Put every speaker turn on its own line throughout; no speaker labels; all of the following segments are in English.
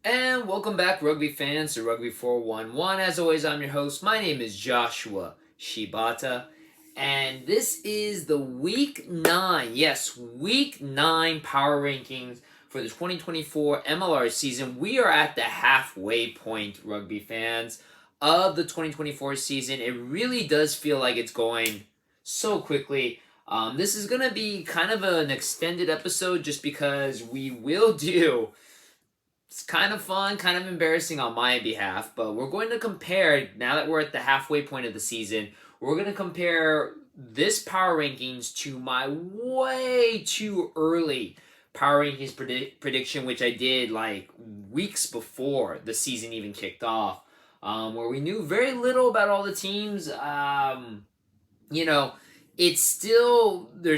And welcome back, rugby fans, to Rugby411. As always, I'm your host. My name is Joshua Shibata, and this is the Week 9, yes, Week 9 Power Rankings for the 2024 MLR season. We are at the halfway point, rugby fans, of the 2024 season. It really does feel like it's going so quickly. This is going to be kind of an extended episode just because we will do it's kind of fun, kind of embarrassing on my behalf, but we're going to compare, now that we're at the halfway point of the season, we're going to compare this power rankings to my way too early power rankings prediction, which I did like weeks before the season even kicked off, where we knew very little about all the teams. You know, there's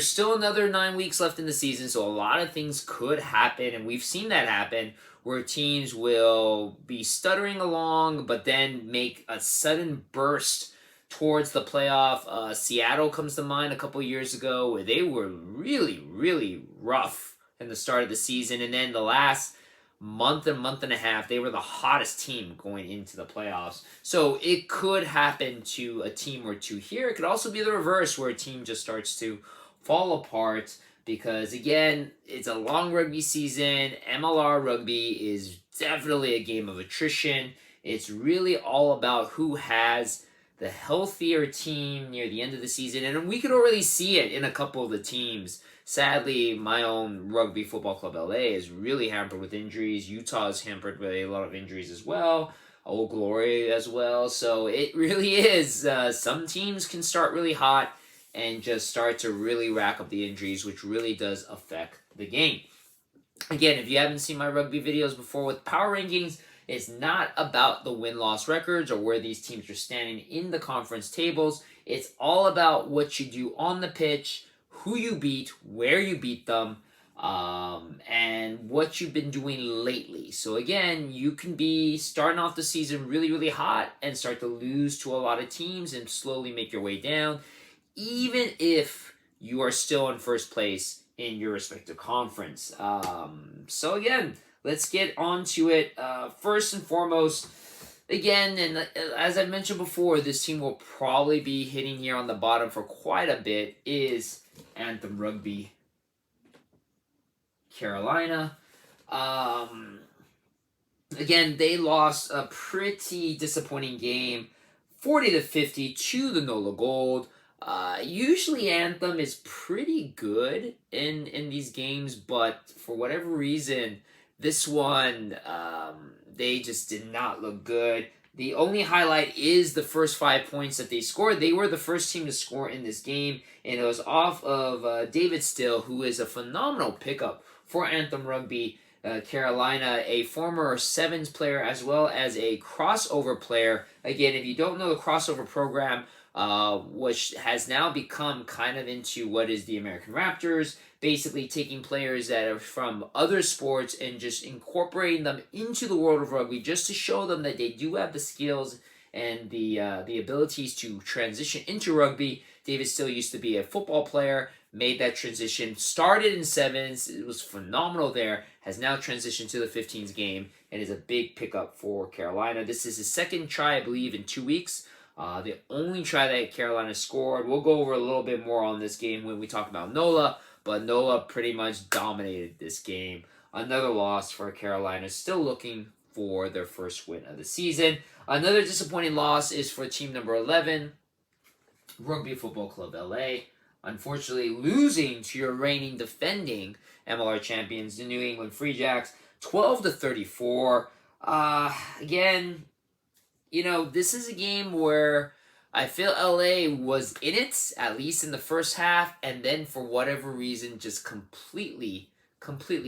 still another 9 weeks left in the season, so a lot of things could happen, and we've seen that happen where teams will be stuttering along, but then make a sudden burst towards the playoff. Seattle comes to mind a couple years ago where they were really, really rough in the start of the season, and then the last month and a half, they were the hottest team going into the playoffs. So it could happen to a team or two here. It could also be the reverse, where a team just starts to fall apart because, again, it's a long rugby season. MLR rugby is definitely a game of attrition. It's really all about who has the healthier team near the end of the season, and we could already see it in a couple of the teams. Sadly, my own Rugby Football Club LA is really hampered with injuries. Utah is hampered with a lot of injuries as well. Old Glory as well. So it really is. Some teams can start really hot and just start to really rack up the injuries, which really does affect the game. Again, if you haven't seen my rugby videos before with power rankings, it's not about the win-loss records or where these teams are standing in the conference tables. It's all about what you do on the pitch, who you beat, where you beat them, and what you've been doing lately. So again, you can be starting off the season really, really hot and start to lose to a lot of teams and slowly make your way down, even if you are still in first place in your respective conference. So again, let's get on to it. First and foremost, again, and as I mentioned before, this team will probably be hitting here on the bottom for quite a bit, is Anthem Rugby Carolina. Again, they lost a pretty disappointing game, 40-50 to the NOLA Gold. Usually Anthem is pretty good in these games, but for whatever reason, this one, they just did not look good. The only highlight is the first 5 points that they scored. They were the first team to score in this game, and it was off of David Still, who is a phenomenal pickup for Anthem Rugby Carolina, a former Sevens player as well as a crossover player. Again, if you don't know the crossover program, which has now become kind of into what is the American Raptors, basically taking players that are from other sports and just incorporating them into the world of rugby just to show them that they do have the skills and the abilities to transition into rugby. David Still used to be a football player, made that transition, started in sevens, it was phenomenal there, has now transitioned to the 15s game, and is a big pickup for Carolina. This is his second try, I believe, in 2 weeks. The only try that Carolina scored. We'll go over a little bit more on this game when we talk about NOLA, but NOLA pretty much dominated this game. Another loss for Carolina, still looking for their first win of the season. Another disappointing loss is for team number 11, Rugby Football Club LA. Unfortunately, losing to your reigning defending MLR champions, the New England Free Jacks, 12-34. Again, this is a game where I feel LA was in it, at least in the first half, and then for whatever reason just completely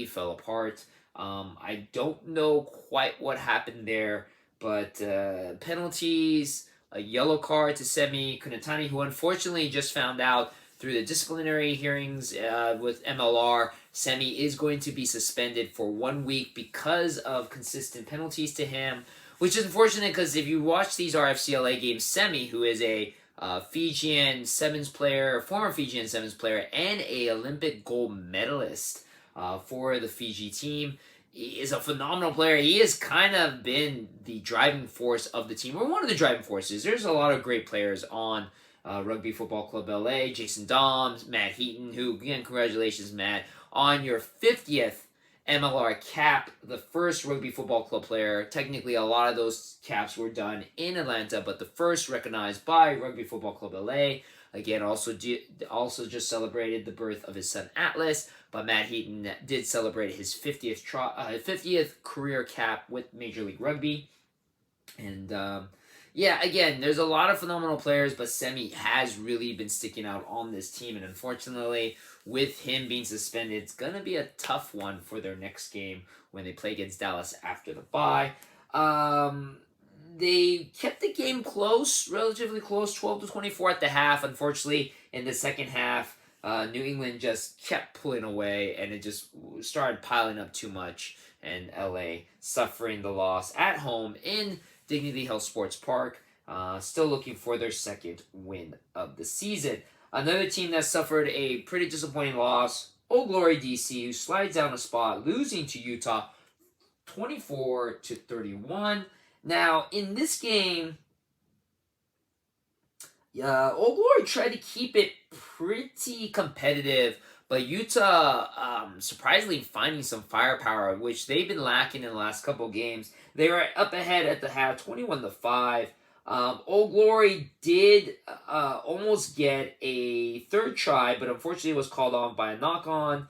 fell apart. I don't know quite what happened there, but penalties, a yellow card to Semi Kunatani, who unfortunately just found out through the disciplinary hearings with MLR, Semi is going to be suspended for 1 week because of consistent penalties to him. Which is unfortunate because if you watch these RFCLA games, Semi, who is a Fijian Sevens player, former Fijian Sevens player, and a Olympic gold medalist for the Fiji team, he is a phenomenal player. He has kind of been the driving force of the team, or one of the driving forces. There's a lot of great players on Rugby Football Club LA. Jason Doms, Matt Heaton, who, again, congratulations, Matt, on your 50th MLR cap, the first Rugby Football Club player. Technically, a lot of those caps were done in Atlanta, but the first recognized by Rugby Football Club LA. Again, also just celebrated the birth of his son Atlas, but Matt Heaton did celebrate his 50th career cap with Major League Rugby. And yeah, again, there's a lot of phenomenal players, but Semi has really been sticking out on this team. And unfortunately, with him being suspended, it's going to be a tough one for their next game when they play against Dallas after the bye. They kept the game close, relatively close, 12-24 at the half. Unfortunately, in the second half, New England just kept pulling away, and it just started piling up too much, and LA suffering the loss at home in Dignity Health Sports Park, still looking for their second win of the season. Another team that suffered a pretty disappointing loss, Old Glory DC, who slides down a spot, losing to Utah 24-31. Now, in this game, Old Glory tried to keep it pretty competitive, but Utah surprisingly finding some firepower, which they've been lacking in the last couple games. They were up ahead at the half, 21-5. Old Glory did almost get a third try, but unfortunately it was called off by a knock-on.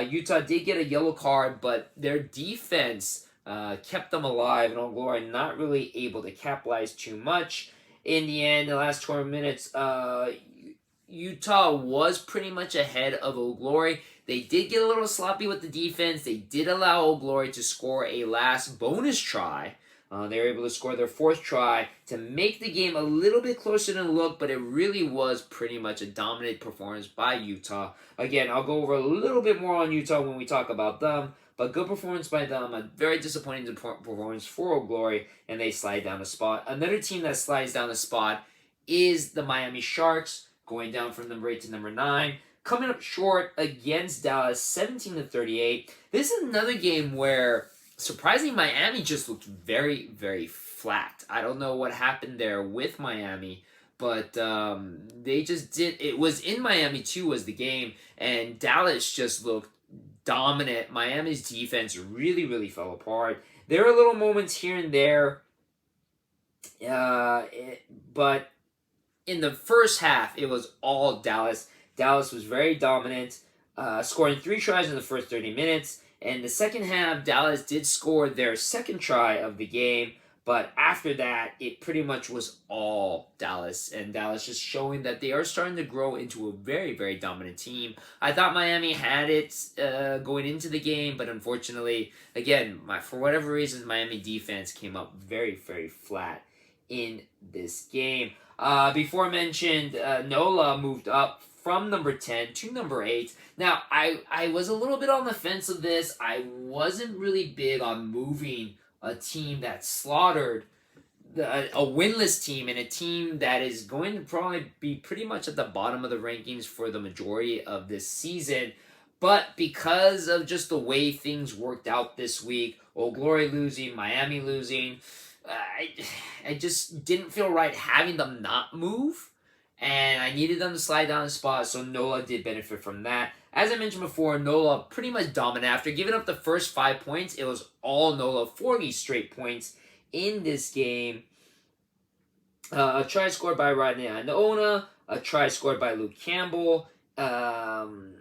Utah did get a yellow card, but their defense kept them alive, and Old Glory not really able to capitalize too much. In the end, the last 20 minutes, Utah was pretty much ahead of Old Glory. They did get a little sloppy with the defense. They did allow Old Glory to score a last bonus try. They were able to score their fourth try to make the game a little bit closer than it looked, but it really was pretty much a dominant performance by Utah. Again, I'll go over a little bit more on Utah when we talk about them, but good performance by them. A very disappointing performance for Old Glory, and they slide down a spot. Another team that slides down a spot is the Miami Sharks, going down from number 8 to number 9. Coming up short against Dallas, 17-38. This is another game where, surprisingly, Miami just looked very, very flat. I don't know what happened there with Miami, but they just did. It was in Miami, too, was the game, and Dallas just looked dominant. Miami's defense really, really fell apart. There were little moments here and there, but in the first half, it was all Dallas. Dallas was very dominant, scoring 3 tries in the first 30 minutes. And the second half, Dallas did score their second try of the game. But after that, it pretty much was all Dallas. And Dallas just showing that they are starting to grow into a very, very dominant team. I thought Miami had it going into the game. But unfortunately, again, for whatever reason, Miami defense came up very, very flat in this game. Before I mentioned, NOLA moved up from number 10 to number 8. Now, I was a little bit on the fence of this. I wasn't really big on moving a team that slaughtered a winless team, and a team that is going to probably be pretty much at the bottom of the rankings for the majority of this season. But because of just the way things worked out this week, Old Glory losing, Miami losing, I just didn't feel right having them not move, and I needed them to slide down a spot, so NOLA did benefit from that. As I mentioned before, NOLA pretty much dominant. After giving up the first 5 points, it was all NOLA, 40 straight points in this game. A try scored by Rodney Iona, a try scored by Luke Campbell. In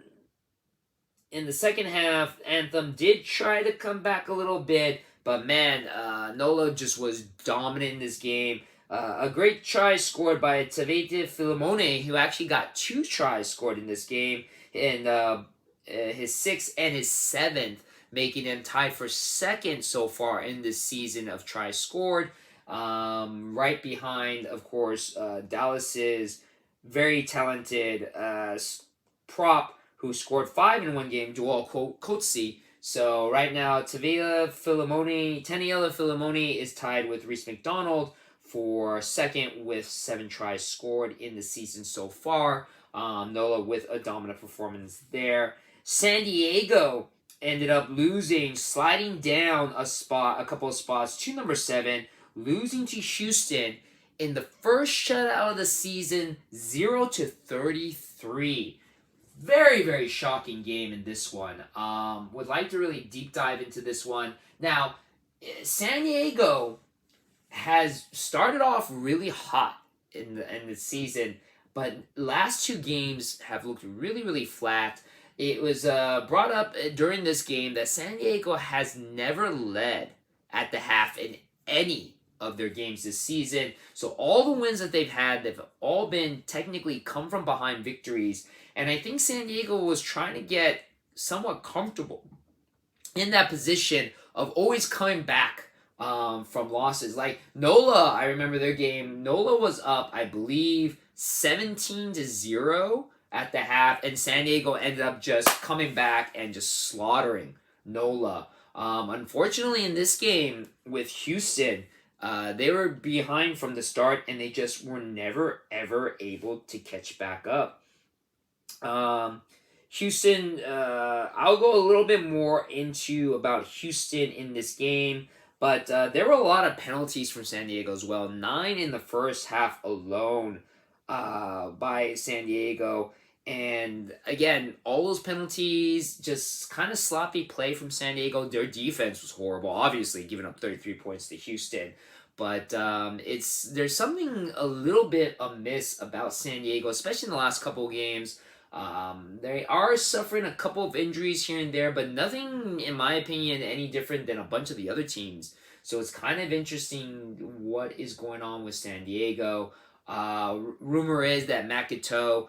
the second half, Anthem did try to come back a little bit, but man, NOLA just was dominant in this game. A great try scored by Tavete Filimone, who actually got 2 tries scored in this game, and his 6th and his 7th, making him tied for second so far in this season of tries scored. Right behind, of course, Dallas's very talented prop, who scored 5 in one game, Joel Coetzee. So right now, Taniela Filimone is tied with Reese McDonald for second with 7 tries scored in the season so far. NOLA with a dominant performance there. San Diego ended up losing, sliding down a couple of spots to number 7, losing to Houston in the first shutout of the season, 0-33. Very, very shocking game in this one. Would like to really deep dive into this one. Now, San Diego has started off really hot in the season, but last 2 games have looked really, really flat. It was brought up during this game that San Diego has never led at the half in any of their games this season. So all the wins that they've all been technically come from behind victories. And I think San Diego was trying to get somewhat comfortable in that position of always coming back from losses. Like NOLA, I remember their game. NOLA was up, I believe, 17-0 at the half, and San Diego ended up just coming back and just slaughtering NOLA. Unfortunately, in this game with Houston, they were behind from the start, and they just were never, ever able to catch back up. Houston, I'll go a little bit more into about Houston in this game, but there were a lot of penalties from San Diego as well. 9 in the first half alone by San Diego. And again, all those penalties, just kind of sloppy play from San Diego. Their defense was horrible, obviously, giving up 33 points to Houston. But there's something a little bit amiss about San Diego, especially in the last couple of games. They are suffering a couple of injuries here and there, but nothing, in my opinion, any different than a bunch of the other teams. So it's kind of interesting what is going on with San Diego. Rumor is that Makito,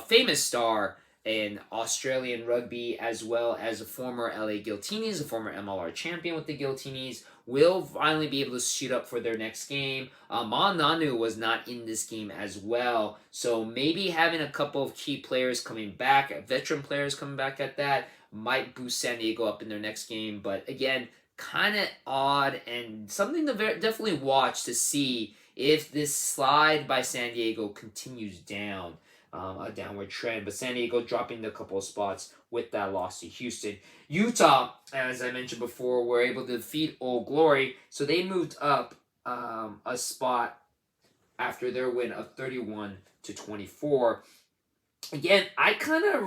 famous star in Australian rugby, as well as a former LA Guiltinis, a former MLR champion with the Guiltinis, will finally be able to suit up for their next game. Nanu was not in this game as well, so maybe having a couple of key players coming back, veteran players coming back at that, might boost San Diego up in their next game. But again, kind of odd and something to definitely watch to see if this slide by San Diego continues down. A downward trend, but San Diego dropping a couple of spots with that loss to Houston. Utah, as I mentioned before, were able to defeat Old Glory, so they moved up a spot after their win of 31-24. Again, I kind of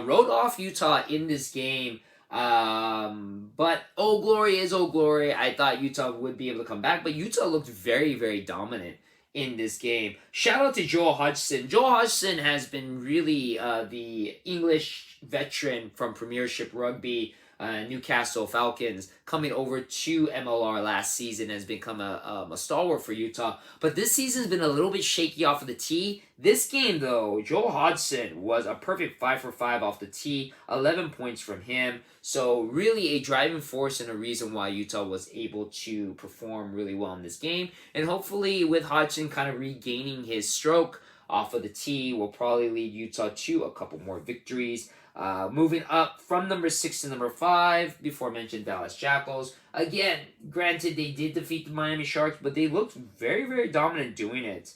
wrote off Utah in this game, but Old Glory is Old Glory. I thought Utah would be able to come back, but Utah looked very, very dominant in this game. Shout out to Joel Hodgson. Joel Hodgson has been really the English veteran from Premiership Rugby, Newcastle Falcons, coming over to MLR last season, has become a stalwart for Utah. But this season's been a little bit shaky off of the tee. This game, though, Joel Hodgson was a perfect 5 for 5 off the tee, 11 points from him. So really a driving force and a reason why Utah was able to perform really well in this game. And hopefully with Hodgson kind of regaining his stroke off of the tee will probably lead Utah to a couple more victories. Moving up from number 6 to number 5, before I mentioned Dallas Jackals. Again, granted, they did defeat the Miami Sharks, but they looked very, very dominant doing it.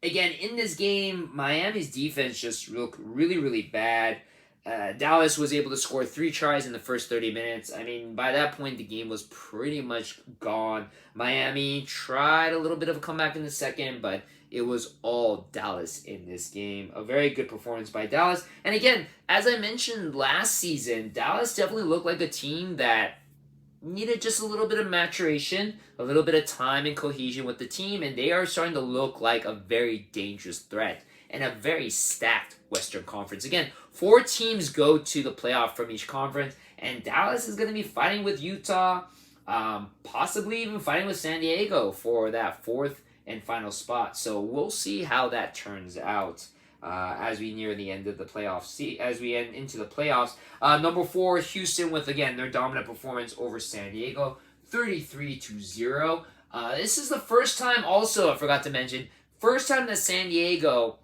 Again, in this game, Miami's defense just looked really, really bad. Dallas was able to score 3 tries in the first 30 minutes. I mean, by that point, the game was pretty much gone. Miami tried a little bit of a comeback in the second, but it was all Dallas in this game. A very good performance by Dallas. And again, as I mentioned last season, Dallas definitely looked like a team that needed just a little bit of maturation, a little bit of time and cohesion with the team, and they are starting to look like a very dangerous threat and a very stacked Western Conference. Again, 4 teams go to the playoff from each conference, and Dallas is going to be fighting with Utah, possibly even fighting with San Diego for that 4th and final spot. So we'll see how that turns out as we near the end of the playoffs. As we end into the playoffs, number 4, Houston, with again their dominant performance over San Diego, 33-0. This is the first time, also I forgot to mention, first time that San Diego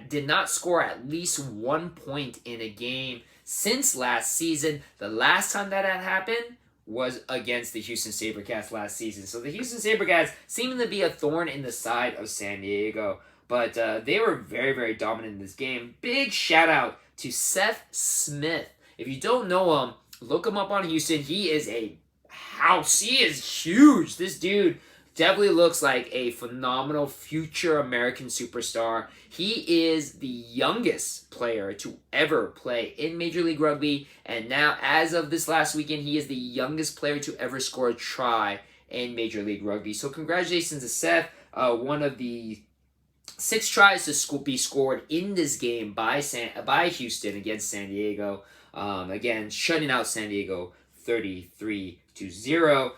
did not score at least 1 point in a game since last season. The last time that had happened was against the Houston SaberCats last season. So the Houston SaberCats seeming to be a thorn in the side of San Diego. But they were very, very dominant in this game. Big shout out to Seth Smith If you don't know him, look him up on Houston. He is a house. He is huge. This dude definitely looks like a phenomenal future American superstar. He is the youngest player to ever play in Major League Rugby, and now, as of this last weekend, he is the youngest player to ever score a try in Major League Rugby. So congratulations to Seth, one of the 6 tries to be scored in this game by Houston against San Diego. Again, shutting out San Diego 33-0.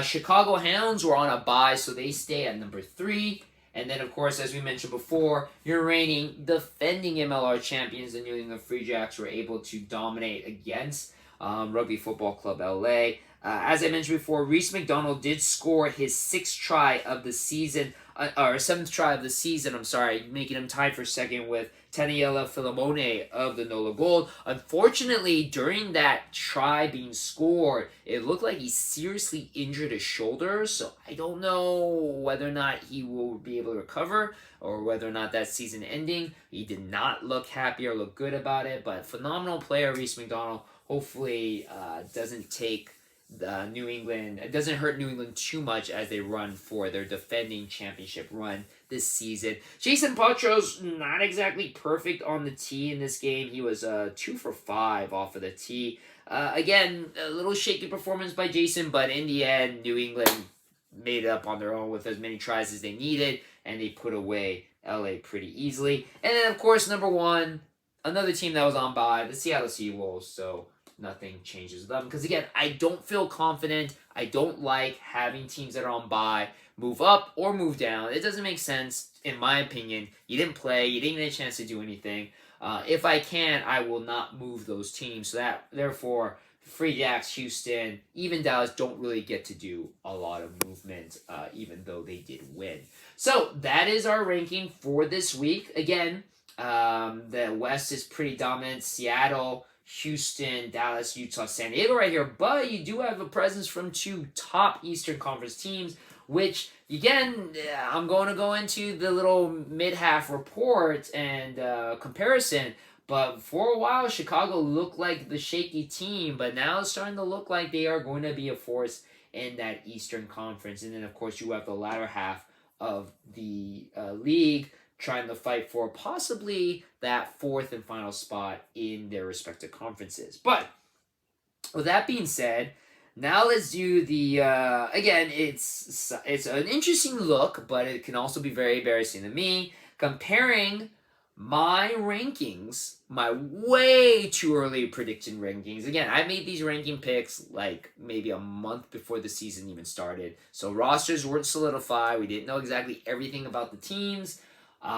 Chicago Hounds were on a bye, so they stay at number 3. And then, of course, as we mentioned before, your reigning defending MLR champions, the New England Free Jacks, were able to dominate against Rugby Football Club LA. As I mentioned before, Reese McDonald did score his 6th try of the season, or 7th try of the season, making him tied for second with Taniela Filimone of the NOLA Gold. Unfortunately, during that try being scored, it looked like he seriously injured his shoulder, so I don't know whether or not he will be able to recover, or whether or not that's season ending. He did not look happy or look good about it, but phenomenal player, Reese McDonald. Hopefully doesn't take New England, it doesn't hurt New England too much as they run for their defending championship run this season. Jason Potro's not exactly perfect on the tee in this game. He was 2 for 5 off of the tee. Again, a little shaky performance by Jason, but in the end, New England made it up on their own with as many tries as they needed, and they put away LA pretty easily. And then, of course, number 1, another team that was on bye, the Seattle Seawolves. So nothing changes with them. Because, again, I don't feel confident. I don't like having teams that are on bye move up or move down. It doesn't make sense, in my opinion. You didn't play. You didn't get a chance to do anything. If I can, I will not move those teams. So that, therefore, Free Jacks, Houston, even Dallas don't really get to do a lot of movement, even though they did win. So that is our ranking for this week. Again, the West is pretty dominant. Seattle, Houston, Dallas, Utah, San Diego right here. But you do have a presence from 2 top Eastern Conference teams, which, again, I'm going to go into the little mid-half report and comparison. But for a while, Chicago looked like the shaky team, but now it's starting to look like they are going to be a force in that Eastern Conference. And then, of course, you have the latter half of the league trying to fight for possibly that 4th and final spot in their respective conferences. But with that being said, now let's do the, again, it's an interesting look, but it can also be very embarrassing to me, comparing my rankings, my way too early prediction rankings. Again, I made these ranking picks like maybe a month before the season even started. So rosters weren't solidified. We didn't know exactly everything about the teams. But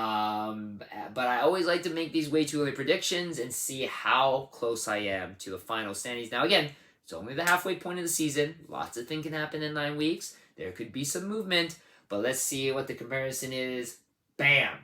I always like to make these way too early predictions and see how close I am to the final standings. Now, again, it's only the halfway point of the season. Lots of things can happen in 9 weeks. There could be some movement, but let's see what the comparison is. Bam!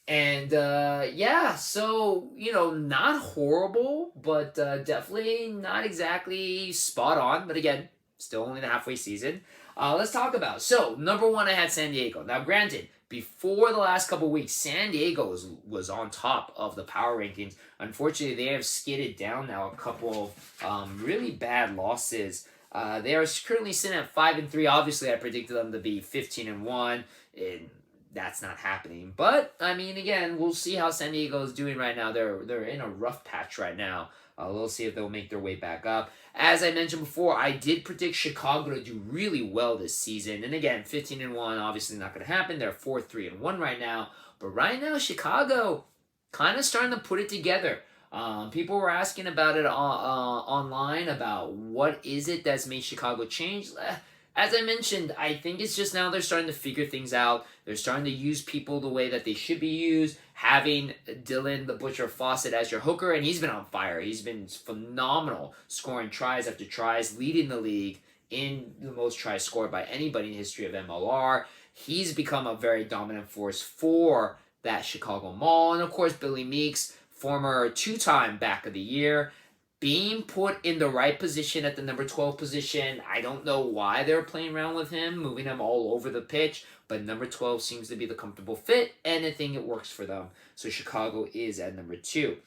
And, yeah, so, not horrible, but definitely not exactly spot on. But again, still only the halfway season. Let's talk about. So, number 1, I had San Diego. Now, granted, before the last couple weeks, San Diego was on top of the power rankings. Unfortunately, they have skidded down now a couple of really bad losses. They are currently sitting at 5-3. Obviously, I predicted them to be 15-1, and that's not happening. But I mean, again, we'll see how San Diego is doing right now. They're in a rough patch right now. We'll see if they'll make their way back up. As I mentioned before, I did predict Chicago to do really well this season. And again, 15-1, obviously not going to happen. They're 4-3-1 right now. But right now, Chicago kind of starting to put it together. People were asking about it online about what is it that's made Chicago change. As I mentioned, I think it's just now they're starting to figure things out. They're starting to use people the way that they should be used. Having Dylan the Butcher Fawcett as your hooker, and he's been on fire. He's been phenomenal, scoring tries after tries, leading the league in the most tries scored by anybody in the history of MLR. He's become a very dominant force for that Chicago Mall. And, of course, Billy Meeks, former 2-time back of the year, being put in the right position at the number 12 position. I don't know why they're playing around with him, moving him all over the pitch, but number 12 seems to be the comfortable fit, and I think it works for them. So Chicago is at number 2.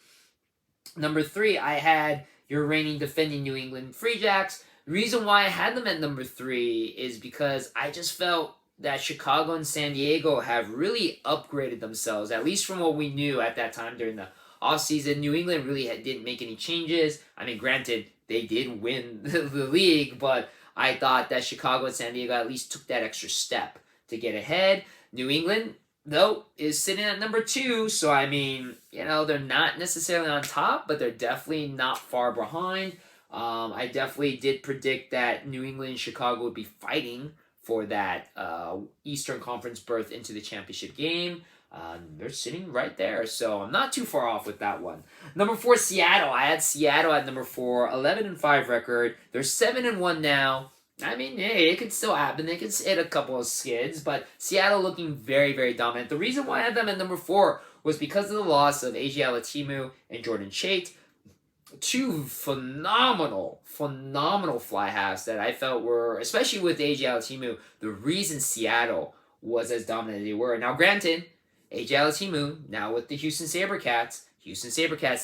Number 3, I had your reigning defending New England Free Jacks. The reason why I had them at number 3 is because I just felt that Chicago and San Diego have really upgraded themselves, at least from what we knew at that time during the offseason. New England really didn't make any changes. I mean, granted, they did win the league, but I thought that Chicago and San Diego at least took that extra step to get ahead. New England, though, is sitting at number 2, so I mean, they're not necessarily on top, but they're definitely not far behind. I definitely did predict that New England and Chicago would be fighting for that Eastern Conference berth into the championship game. They're sitting right there, so I'm not too far off with that one. Number 4, Seattle. I had Seattle at number 4, 11-5 record. They're 7-1 now. I mean, hey, it could still happen. They could hit a couple of skids, but Seattle looking very, very dominant. The reason why I had them at number 4 was because of the loss of AJ Alatimu and Jordan Chait. 2 phenomenal fly halves that I felt were, especially with AJ Alatimu, the reason Seattle was as dominant as they were. Now, granted, AJ Alatimu, now with the Houston SaberCats,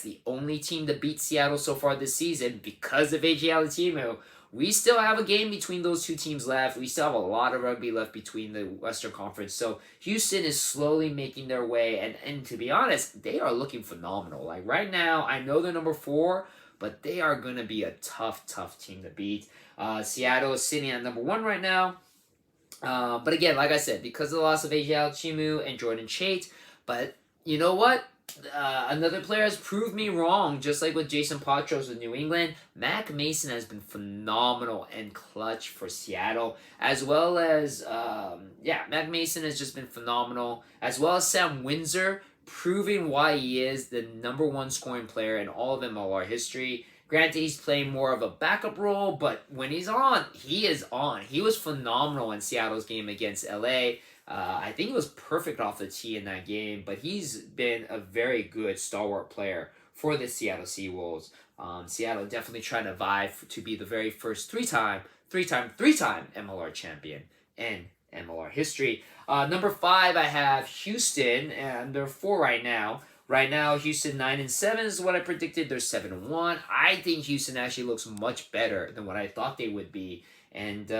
the only team to beat Seattle so far this season because of AJ Alatimu. We still have a game between those two teams left. We still have a lot of rugby left between the Western Conference. So Houston is slowly making their way. And to be honest, they are looking phenomenal. Like right now, I know they're number 4, but they are going to be a tough team to beat. Seattle is sitting at number 1 right now. But again, like I said, because of the loss of AJ Alchimu and Jordan Chait. But you know what? Another player has proved me wrong, just like with Jason Patros with New England. Mac Mason has been phenomenal and clutch for Seattle, as well as, Mac Mason has just been phenomenal, as well as Sam Windsor, proving why he is the number 1 scoring player in all of MLR history. Granted, he's playing more of a backup role, but when he's on, he is on. He was phenomenal in Seattle's game against LA. I think he was perfect off the tee in that game, but he's been a very good stalwart player for the Seattle Seawolves. Seattle definitely trying to vie to be the very first three-time MLR champion in MLR history. Number 5, I have Houston, and they're 4 right now. Right now, Houston 9-7 is what I predicted. They're 7-1. I think Houston actually looks much better than what I thought they would be, and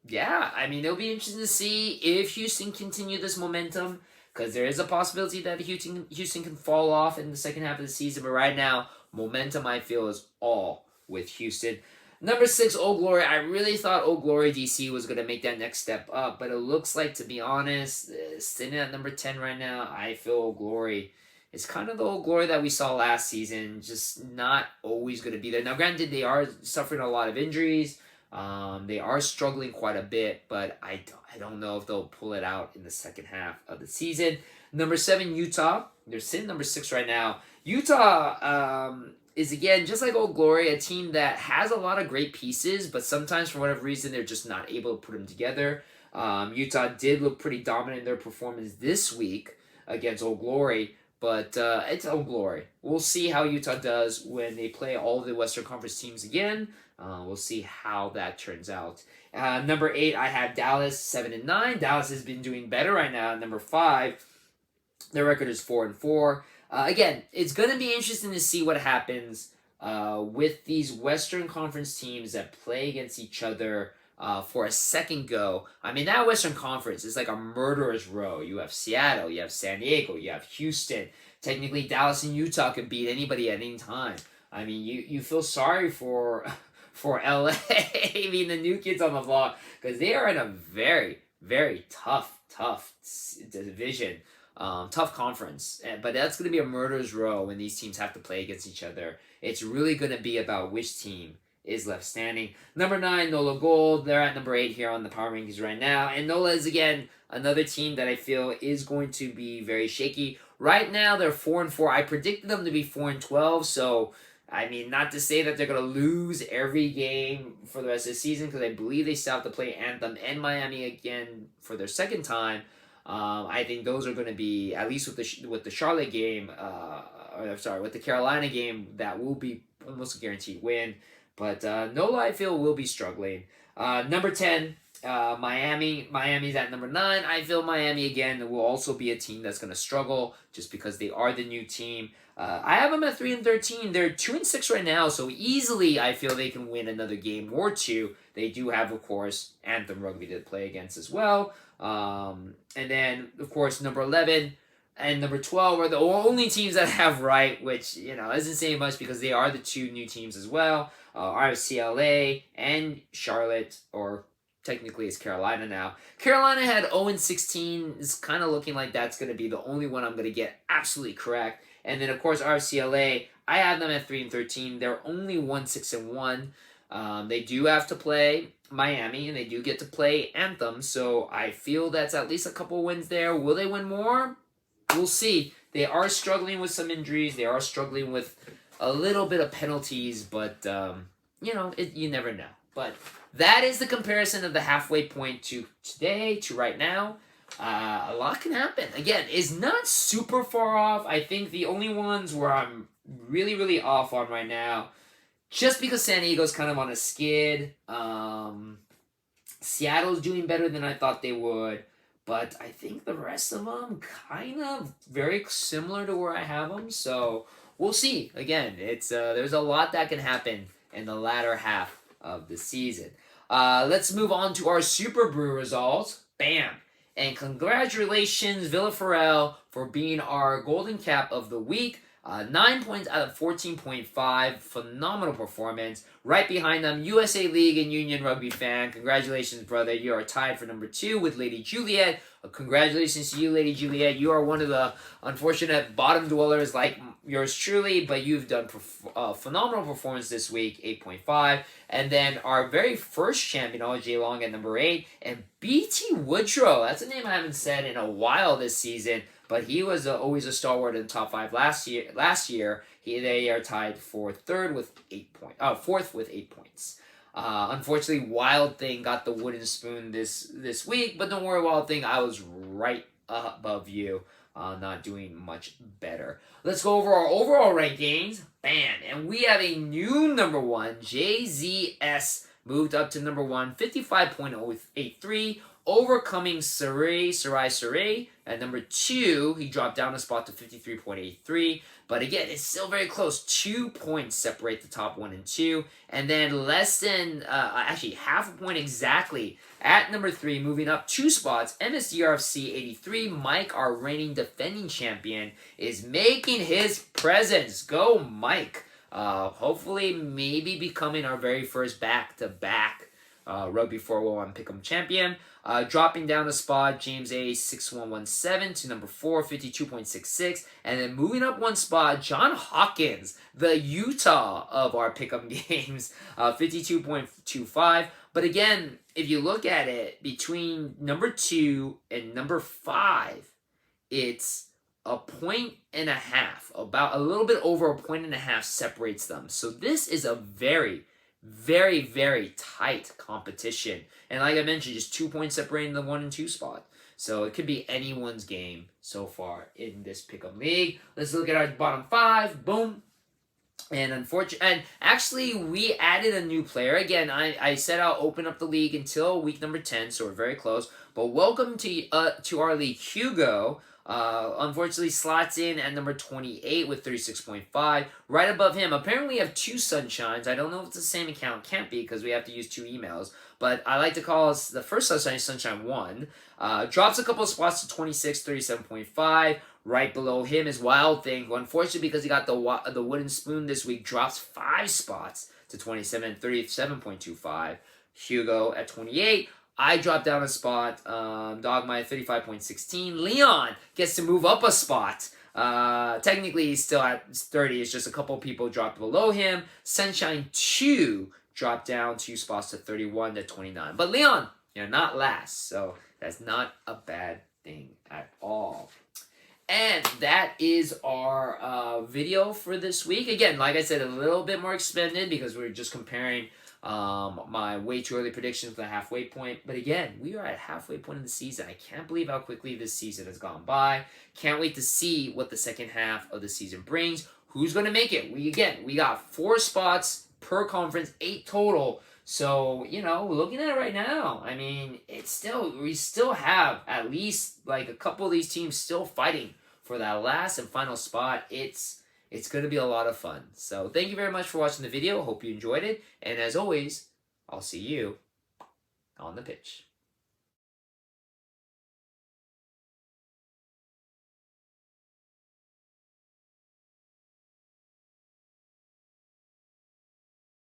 I mean, it'll be interesting to see if Houston continue this momentum, because there is a possibility that Houston can fall off in the second half of the season. But right now, momentum, I feel, is all with Houston. Number 6, Old Glory. I really thought Old Glory DC was going to make that next step up, but it looks like, to be honest, sitting at number 10 right now, I feel Old Glory is kind of the Old Glory that we saw last season, just not always going to be there. Now, granted, they are suffering a lot of injuries. They are struggling quite a bit, but I don't know if they'll pull it out in the second half of the season. Number 7, Utah. They're sitting number 6 right now. Utah is, again, just like Old Glory, a team that has a lot of great pieces, but sometimes for whatever reason they're just not able to put them together. Utah did look pretty dominant in their performance this week against Old Glory, but it's Old Glory. We'll see how Utah does when they play all of the Western Conference teams again. We'll see how that turns out. Number 8, I have Dallas 7-9. Dallas has been doing better right now. Number 5, their record is 4-4. Again, it's going to be interesting to see what happens with these Western Conference teams that play against each other for a second go. I mean, that Western Conference is like a murderer's row. You have Seattle, you have San Diego, you have Houston. Technically, Dallas and Utah could beat anybody at any time. I mean, you feel sorry for LA being the new kids on the block, because they are in a very, very tough division, tough conference. But that's going to be a murderer's row when these teams have to play against each other. It's really going to be about which team is left standing. Number 9, NOLA Gold. They're at number 8 here on the power rankings right now. And NOLA is, again, another team that I feel is going to be very shaky. Right now, they're 4-4. I predicted them to be 4-12, so I mean, not to say that they're going to lose every game for the rest of the season, because I believe they still have to play Anthem and Miami again for their second time. I think those are going to be, at least with the Charlotte game, with the Carolina game, that will be almost a guaranteed win. But NOLA, I feel, will be struggling. Number 10, Miami. Miami's at number 9. I feel Miami, again, will also be a team that's going to struggle just because they are the new team. I have them at 3-13. They're 2-6 right now, so easily I feel they can win another game or two. They do have, of course, Anthem Rugby to play against as well. And then, of course, number 11 and number 12 are the only teams that have right, which, isn't saying much because they are the two new teams as well. RCLA and Charlotte, or technically it's Carolina now. Carolina had 0-16. It's kind of looking like that's going to be the only one I'm going to get absolutely correct. And then, of course, RCLA, I have them at 3-13. They're only 1-6-1. They do have to play Miami, and they do get to play Anthem, so I feel that's at least a couple wins there. Will they win more? We'll see. They are struggling with some injuries. They are struggling with a little bit of penalties, but, you never know. But that is the comparison of the halfway point to today, to right now. A lot can happen. Again, it's not super far off. I think the only ones where I'm really, really off on right now, just because San Diego's kind of on a skid. Seattle's doing better than I thought they would. But I think the rest of them kind of very similar to where I have them. So we'll see. Again, it's there's a lot that can happen in the latter half of the season. Let's move on to our Super Brew results. Bam! And congratulations, Villa Farrell, for being our Golden Cap of the week. 9 points out of 14.5. Phenomenal performance. Right behind them, USA League and Union Rugby fan. Congratulations, brother. You are tied for number 2 with Lady Juliet. Congratulations to you, Lady Juliet. You are one of the unfortunate bottom dwellers like yours truly, but you've done phenomenal performance this week, 8.5. And then our very first champion, OJ Long at number 8. And BT Woodrow. That's a name I haven't said in a while this season. But he was always a stalwart in the top 5 last year. They are tied for fourth with 8 points. Unfortunately, Wild Thing got the wooden spoon this week, but don't worry, Wild Thing. I was right above you, not doing much better. Let's go over our overall rankings. Bam! And we have a new number 1. JZS moved up to number 1, 55.083. Overcoming Sarai at number 2. He dropped down a spot to 53.83. But again, it's still very close. 2 points separate the top 1 and 2. And then less than, actually half a point exactly at number 3, moving up 2 spots. MSDRFC 83. Mike, our reigning defending champion, is making his presence. Go, Mike. Hopefully, maybe becoming our very first back-to-back Rugby411 Pick'em champion. Dropping down a spot, James A. 6117 to number 4, 52.66. And then moving up 1 spot, John Hawkins, the Utah of our Pick'em games, 52.25. But again, if you look at it, between number 2 and number 5, it's a point and a half. About a little bit over a point and a half separates them. So this is a very, very tight competition. And like I mentioned, just 2 points separating the 1 and 2 spot. So it could be anyone's game so far in this Pick'em League. Let's look at our bottom 5. Boom. And actually, we added a new player. Again, I said I'll open up the league until week number 10, so we're very close. But welcome to our league, Hugo. Unfortunately, slots in at number 28 with 36.5. Right above him, apparently we have 2 Sunshines. I don't know if it's the same account. Can't be because we have to use 2 emails. But I like to call the first Sunshine 1. Drops a couple of spots to 26, 37.5. Right below him is Wild Thing, who unfortunately, because he got the wooden spoon this week, drops 5 spots to 27 and 37.25. Hugo at 28. I dropped down a spot. Dogma at 35.16. Leon gets to move up a spot. Technically, he's still at 30. It's just a couple people dropped below him. Sunshine 2 dropped down 2 spots to 31 to 29. But Leon, you're not last, so that's not a bad thing at all. And that is our video for this week. Again, like I said, a little bit more expanded because we're just comparing my way too early predictions for the halfway point. But again, we are at halfway point of the season. I can't believe how quickly this season has gone by. Can't wait to see what the second half of the season brings. Who's going to make it? We got 4 spots per conference, 8 total. So, looking at it right now, I mean, we still have at least like a couple of these teams still fighting for that last and final spot. It's It's going to be a lot of fun. So thank you very much for watching the video. Hope you enjoyed it. And as always, I'll see you on the pitch.